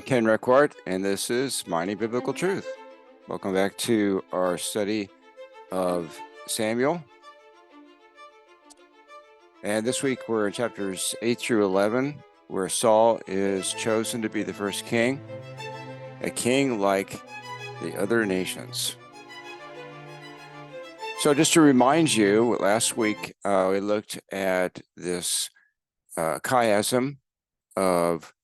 Ken Requart, and this is Mining Biblical Truth. Welcome back to our study of Samuel. And this week we're in chapters 8 through 11, where Saul is chosen to be the first king, a king like the other nations. So just to remind you, last week we looked at this chiasm of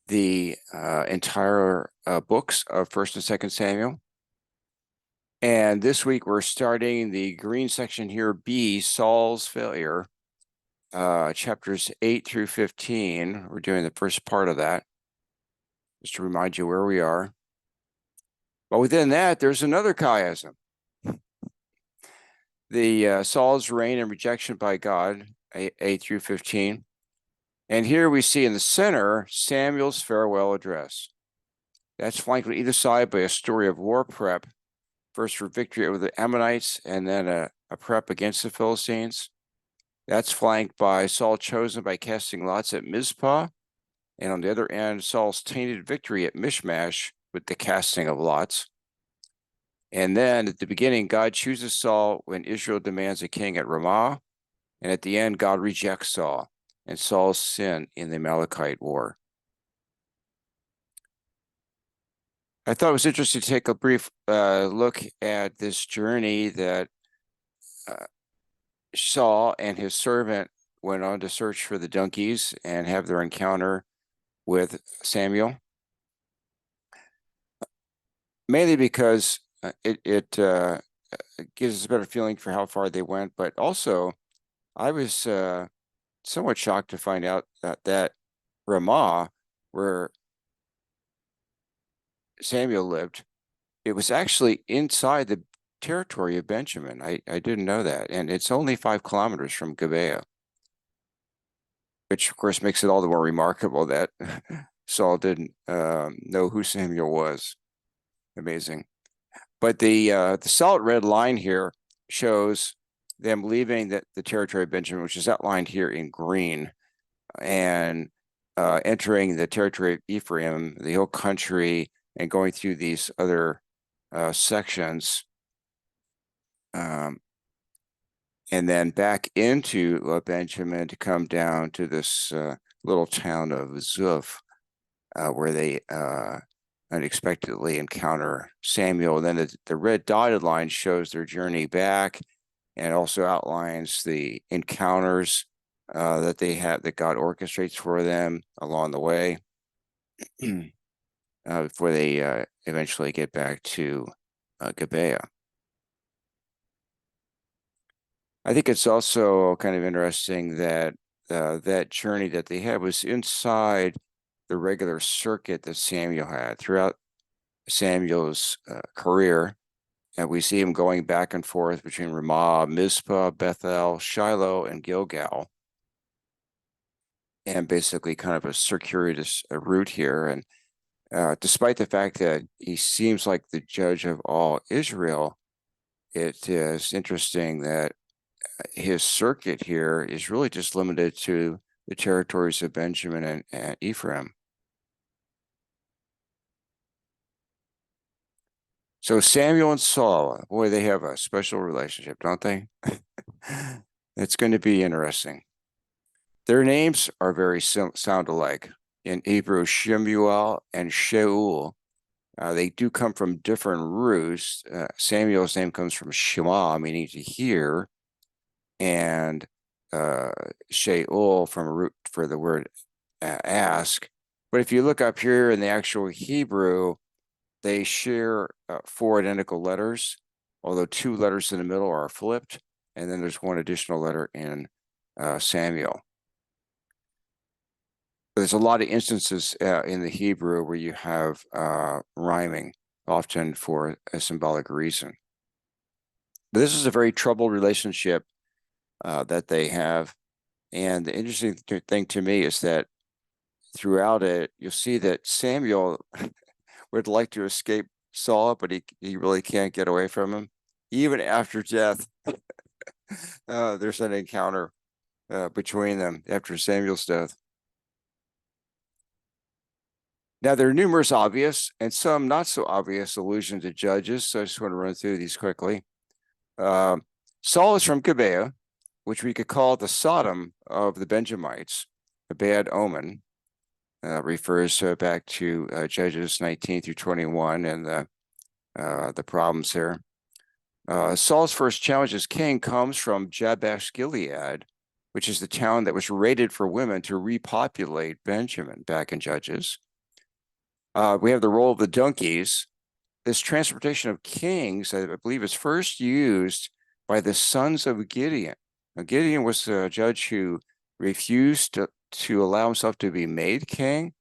the entire books of 1st and 2nd Samuel. And this week we're starting the green section here, B, Saul's failure, chapters 8 through 15. We're doing the first part of that, just to remind you where we are. But within that, there's another chiasm. The Saul's reign and rejection by God, 8 through 15. And here we see in the center, Samuel's farewell address. That's flanked on either side by a story of war prep, first for victory over the Ammonites, and then a prep against the Philistines. That's flanked by Saul chosen by casting lots at Mizpah, and on the other end, Saul's tainted victory at Mishmash with the casting of lots. And then at the beginning, God chooses Saul when Israel demands a king at Ramah, and at the end, God rejects Saul and Saul's sin in the Amalekite war. I thought it was interesting to take a brief look at this journey that Saul and his servant went on to search for the donkeys and have their encounter with Samuel. Mainly because it gives us a better feeling for how far they went, but also I was somewhat shocked to find out that Ramah, where Samuel lived, it was actually inside the territory of Benjamin. I didn't know that. And it's only 5 kilometers from Gibeah, which of course makes it all the more remarkable that Saul didn't know who Samuel was. Amazing. But the solid red line here shows them leaving the territory of Benjamin, which is outlined here in green, and entering the territory of Ephraim, the hill country, and going through these other sections, and then back into Benjamin to come down to this little town of Zuph, where they unexpectedly encounter Samuel. And then the red dotted line shows their journey back, and also outlines the encounters that they have, that God orchestrates for them along the way, before they eventually get back to Gibeah. I think it's also kind of interesting that that journey that they had was inside the regular circuit that Samuel had throughout Samuel's career. And we see him going back and forth between Ramah, Mizpah, Bethel, Shiloh, and Gilgal. And basically kind of a circuitous route here. And despite the fact that he seems like the judge of all Israel, it is interesting that his circuit here is really just limited to the territories of Benjamin and Ephraim. So Samuel and Saul, boy, they have a special relationship, don't they? It's going to be interesting. Their names are very sound alike. In Hebrew, Shemuel and Shaul. They do come from different roots. Samuel's name comes from Shema, meaning to hear, and Shaul from a root for the word ask. But if you look up here in the actual Hebrew, they share 4 identical letters, although 2 letters in the middle are flipped, and then there's 1 additional letter in Samuel. There's a lot of instances in the Hebrew where you have rhyming, often for a symbolic reason. But this is a very troubled relationship that they have. And the interesting thing to me is that throughout it, you'll see that Samuel would like to escape Saul, but he really can't get away from him. Even after death, there's an encounter between them after Samuel's death. Now, there are numerous obvious and some not so obvious allusions to judges, so I just want to run through these quickly. Saul is from Gibeah, which we could call the Sodom of the Benjamites, a bad omen. Refers back to Judges 19 through 21 and the problems there. Saul's first challenge as king comes from Jabesh Gilead, which is the town that was raided for women to repopulate Benjamin back in Judges. We have the role of the donkeys. This transportation of kings, I believe, is first used by the sons of Gideon. Now, Gideon was a judge who refused to allow himself to be made king,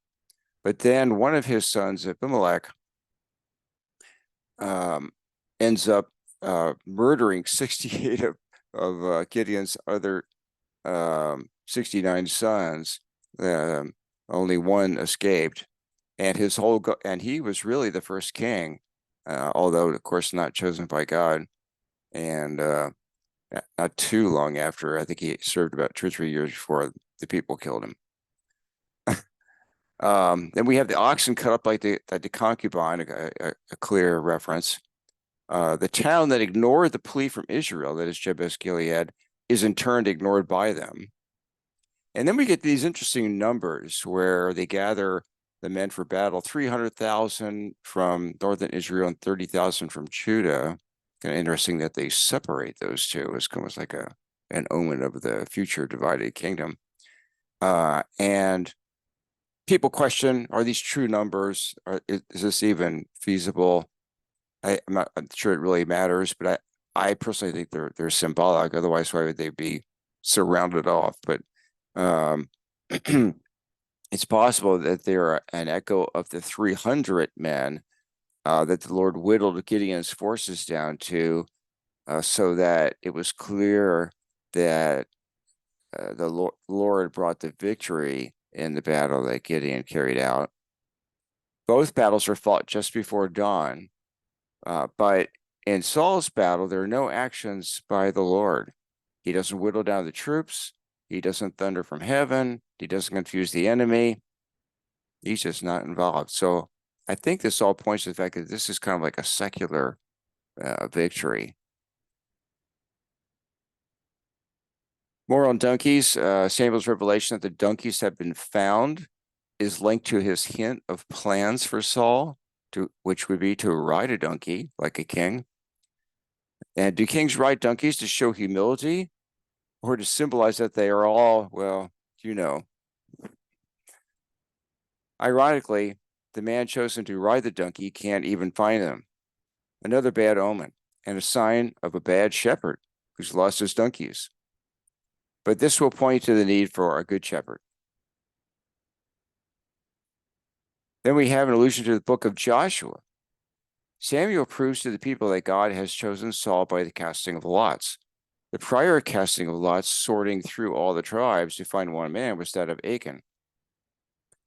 but then one of his sons, Abimelech, ends up murdering 68 of Gideon's other 69 sons. Only one escaped, and he was really the first king, although of course not chosen by God. And not too long after, I think he served about 2 or 3 years before the people killed him. Then we have the oxen cut up like the concubine, a clear reference. The town that ignored the plea from Israel, that is Jabesh Gilead, is in turn ignored by them. And then we get these interesting numbers where they gather the men for battle, 300,000 from northern Israel and 30,000 from Judah. Kind of interesting that they separate those two. It's almost like an omen of the future divided kingdom. And people question, are these true numbers? Is this even feasible? I'm not sure it really matters, but I personally think they're symbolic. Otherwise, why would they be so rounded off? But it's possible that they're an echo of the 300 men that the Lord whittled Gideon's forces down to, so that it was clear that the Lord brought the victory in the battle that Gideon carried out. Both battles were fought just before dawn, but in Saul's battle, there are no actions by the Lord. He doesn't whittle down the troops. He doesn't thunder from heaven. He doesn't confuse the enemy. He's just not involved. So I think this all points to the fact that this is kind of like a secular victory. More on donkeys. Samuel's revelation that the donkeys have been found is linked to his hint of plans for Saul, which would be to ride a donkey like a king. And do kings ride donkeys to show humility or to symbolize that they are all, well, you know? Ironically, the man chosen to ride the donkey can't even find them. Another bad omen and a sign of a bad shepherd who's lost his donkeys. But this will point to the need for a good shepherd. Then we have an allusion to the book of Joshua. Samuel proves to the people that God has chosen Saul by the casting of lots. The prior casting of lots, sorting through all the tribes to find one man, was that of Achan,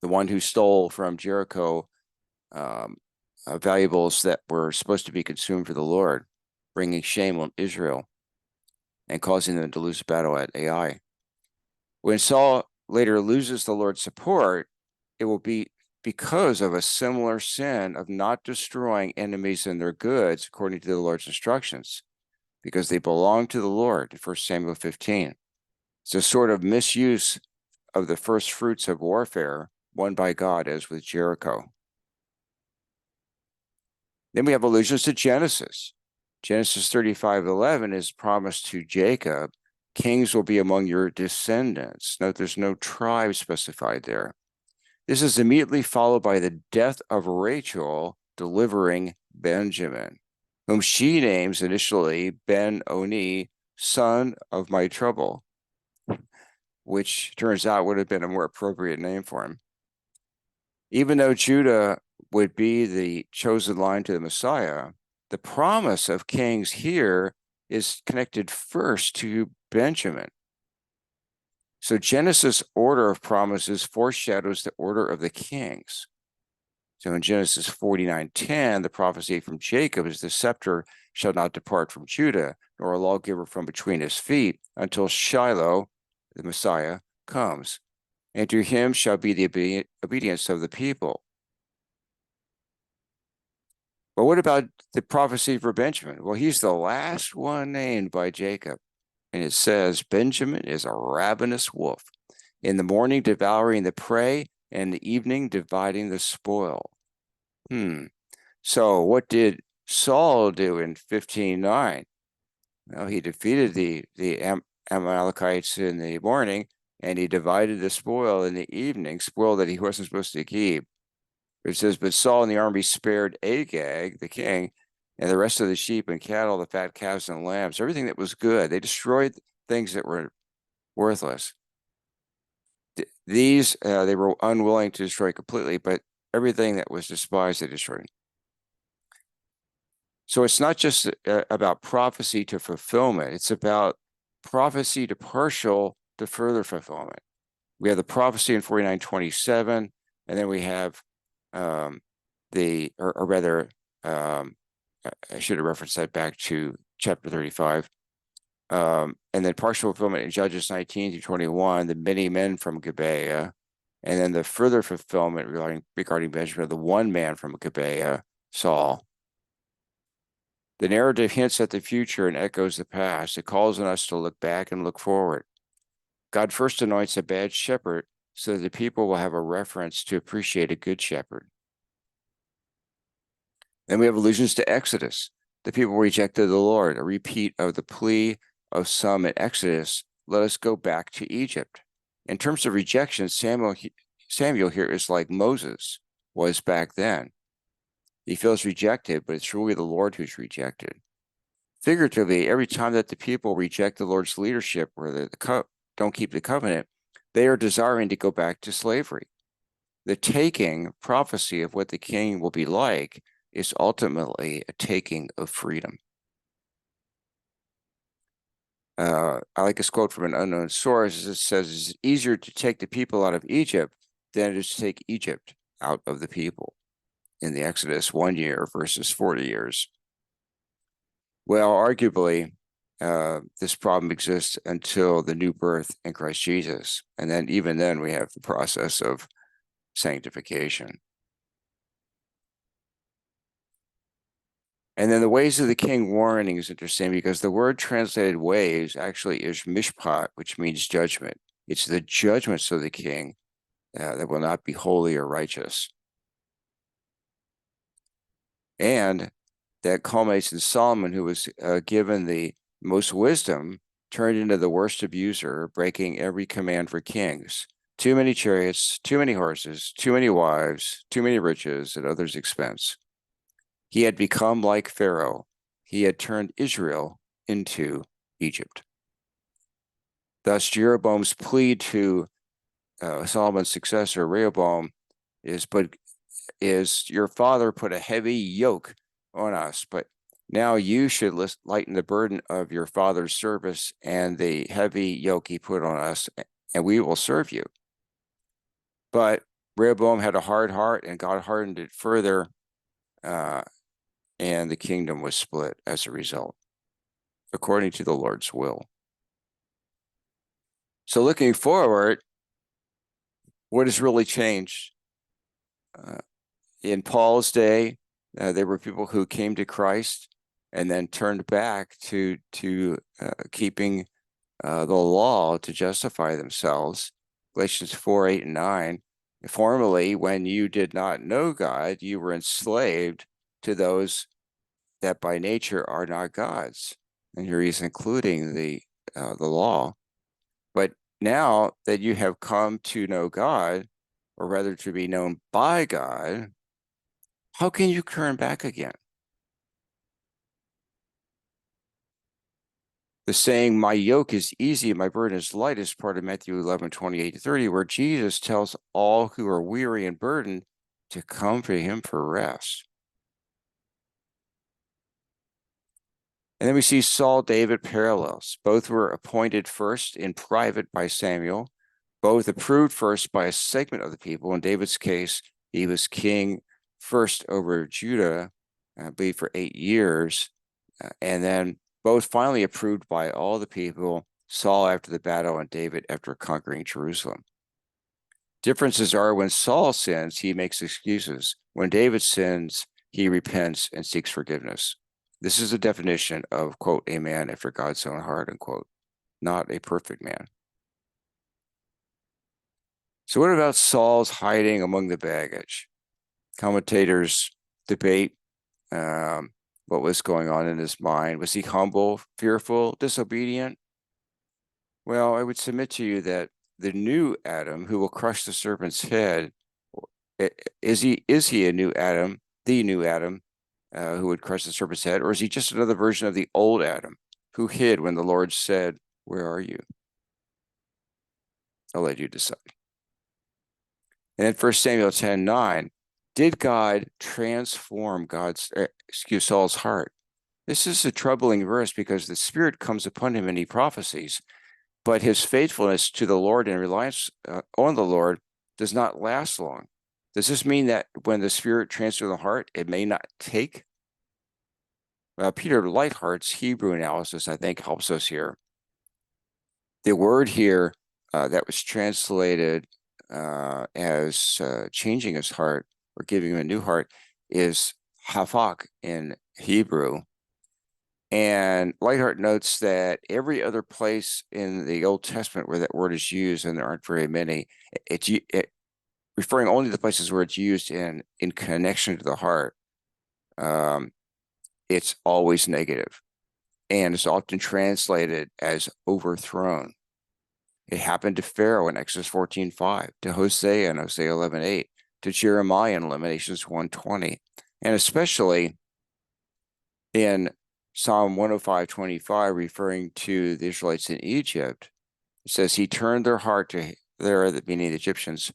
the one who stole from Jericho valuables that were supposed to be consumed for the Lord, bringing shame on Israel and causing them to lose the battle at Ai. When Saul later loses the Lord's support, it will be because of a similar sin of not destroying enemies and their goods according to the Lord's instructions, because they belong to the Lord in 1 Samuel 15. It's a sort of misuse of the first fruits of warfare won by God, as with Jericho. Then we have allusions to Genesis. Genesis 35:11 is promised to Jacob, kings will be among your descendants. Note there's no tribe specified there. This is immediately followed by the death of Rachel delivering Benjamin, whom she names initially Ben-Oni, son of my trouble, which turns out would have been a more appropriate name for him. Even though Judah would be the chosen line to the Messiah, the promise of kings here is connected first to Benjamin. So Genesis' order of promises foreshadows the order of the kings. So in Genesis 49:10, the prophecy from Jacob is the scepter shall not depart from Judah, nor a lawgiver from between his feet, until Shiloh, the Messiah, comes. And to him shall be the obedience of the people. But what about the prophecy for Benjamin? Well, he's the last one named by Jacob. And it says, Benjamin is a ravenous wolf, in the morning devouring the prey, and in the evening dividing the spoil. So what did Saul do in 15:9? Well, he defeated the Amalekites in the morning, and he divided the spoil in the evening, spoil that he wasn't supposed to keep. It says, but Saul and the army spared Agag, the king, and the rest of the sheep and cattle, the fat calves and lambs, everything that was good. They destroyed things that were worthless. These they were unwilling to destroy completely, but everything that was despised, they destroyed. So it's not just about prophecy to fulfillment. It's about prophecy to partial to further fulfillment. We have the prophecy in 49:27, and then we have or rather, I should have referenced that back to chapter 35. And then partial fulfillment in Judges 19-21, the many men from Gibeah, and then the further fulfillment regarding Benjamin, the one man from Gibeah, Saul. The narrative hints at the future and echoes the past. It calls on us to look back and look forward. God first anoints a bad shepherd so that the people will have a reference to appreciate a good shepherd. Then we have allusions to Exodus. The people rejected the Lord, a repeat of the plea of some in Exodus, let us go back to Egypt. In terms of rejection, Samuel here is like Moses was back then. He feels rejected, but it's really the Lord who's rejected. Figuratively, every time that the people reject the Lord's leadership or don't keep the covenant, they are desiring to go back to slavery. The taking prophecy of what the king will be like is ultimately a taking of freedom. I like this quote from an unknown source. It says, it's easier to take the people out of Egypt than it is to take Egypt out of the people in the Exodus 1 year versus 40 years. Well, arguably, this problem exists until the new birth in Christ Jesus. And then even then we have the process of sanctification. And then the ways of the king warning is interesting because the word translated ways actually is mishpat, which means judgment. It's the judgments of the king that will not be holy or righteous. And that culminates in Solomon, who was given the most wisdom, turned into the worst abuser, breaking every command for kings. Too many chariots, too many horses, too many wives, too many riches at others' expense. He had become like Pharaoh. He had turned Israel into Egypt. Thus, Jeroboam's plea to Solomon's successor, Rehoboam, is your father put a heavy yoke on us, but now you should lighten the burden of your father's service and the heavy yoke he put on us, and we will serve you. But Rehoboam had a hard heart, and God hardened it further, and the kingdom was split as a result, according to the Lord's will. So looking forward, what has really changed? In Paul's day, there were people who came to Christ and then turned back to keeping the law to justify themselves. Galatians 4:8-9. Formerly, when you did not know God, you were enslaved to those that by nature are not God's. And here he's including the law. But now that you have come to know God, or rather to be known by God, how can you turn back again? The saying, my yoke is easy and my burden is light, is part of Matthew 11:28-30, where Jesus tells all who are weary and burdened to come to him for rest. And then we see Saul, David parallels. Both were appointed first in private by Samuel, both approved first by a segment of the people. In David's case, he was king first over Judah, I believe for 8 years, and then both finally approved by all the people, Saul after the battle and David after conquering Jerusalem. Differences are when Saul sins, he makes excuses. When David sins, he repents and seeks forgiveness. This is a definition of, quote, a man after God's own heart, unquote, not a perfect man. So what about Saul's hiding among the baggage? Commentators debate what was going on in his mind. Was he humble, fearful, disobedient? Well, I would submit to you that the new Adam who will crush the serpent's head, is he a new Adam, the new Adam who would crush the serpent's head, or is he just another version of the old Adam who hid when the Lord said, "Where are you?" I'll let you decide. And then 1 Samuel 10:9, did God transform Saul's heart? This is a troubling verse because the Spirit comes upon him and he prophecies, but his faithfulness to the Lord and reliance on the Lord does not last long. Does this mean that when the Spirit transfers the heart, it may not take? Peter Lightheart's Hebrew analysis, I think, helps us here. The word here that was translated as changing his heart or giving him a new heart is hafak in Hebrew. And Lightheart notes that every other place in the Old Testament where that word is used, and there aren't very many, it's referring only to the places where it's used in connection to the heart. It's always negative, and it's often translated as overthrown. It happened to Pharaoh in Exodus 14:5, to Hosea in Hosea 11:8, to Jeremiah in Lamentations 1:20, and especially in Psalm 105:25, referring to the Israelites in Egypt. It says, he turned their heart to, meaning the Egyptians'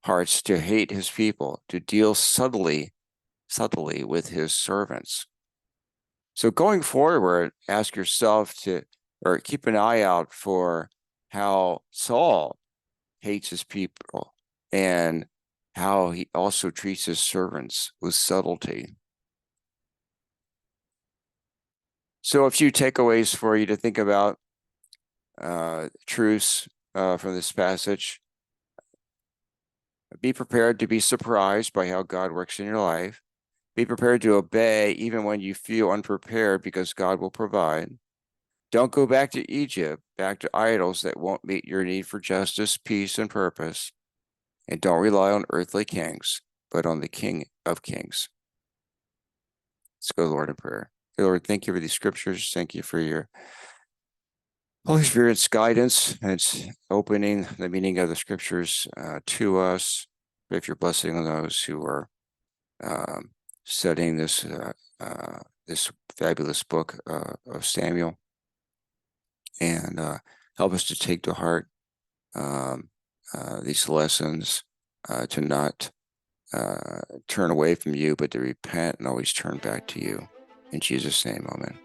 hearts, to hate his people, to deal subtly with his servants. So going forward, ask yourself or keep an eye out for how Saul hates his people and how he also treats his servants with subtlety. So a few takeaways for you to think about, truths from this passage. Be prepared to be surprised by how God works in your life. Be prepared to obey even when you feel unprepared, because God will provide. Don't go back to Egypt, back to idols that won't meet your need for justice, peace, and purpose. And don't rely on earthly kings, but on the King of Kings. Let's go, Lord, in prayer. Dear Lord, thank you for these scriptures. Thank you for your Holy Spirit's guidance and its opening the meaning of the scriptures to us. Pray for your blessing on those who are studying this this fabulous book of Samuel, and help us to take to heart these lessons, to not turn away from you, but to repent and always turn back to you. In Jesus' name, amen.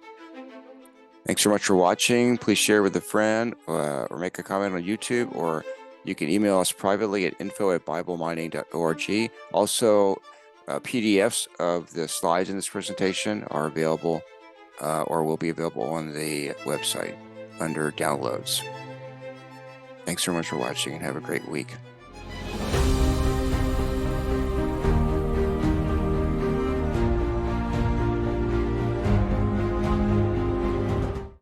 Thanks so much for watching. Please share with a friend or make a comment on YouTube, or you can email us privately at info@biblemining.org. Also, PDFs of the slides in this presentation are available or will be available on the website under downloads. Thanks so much for watching and have a great week.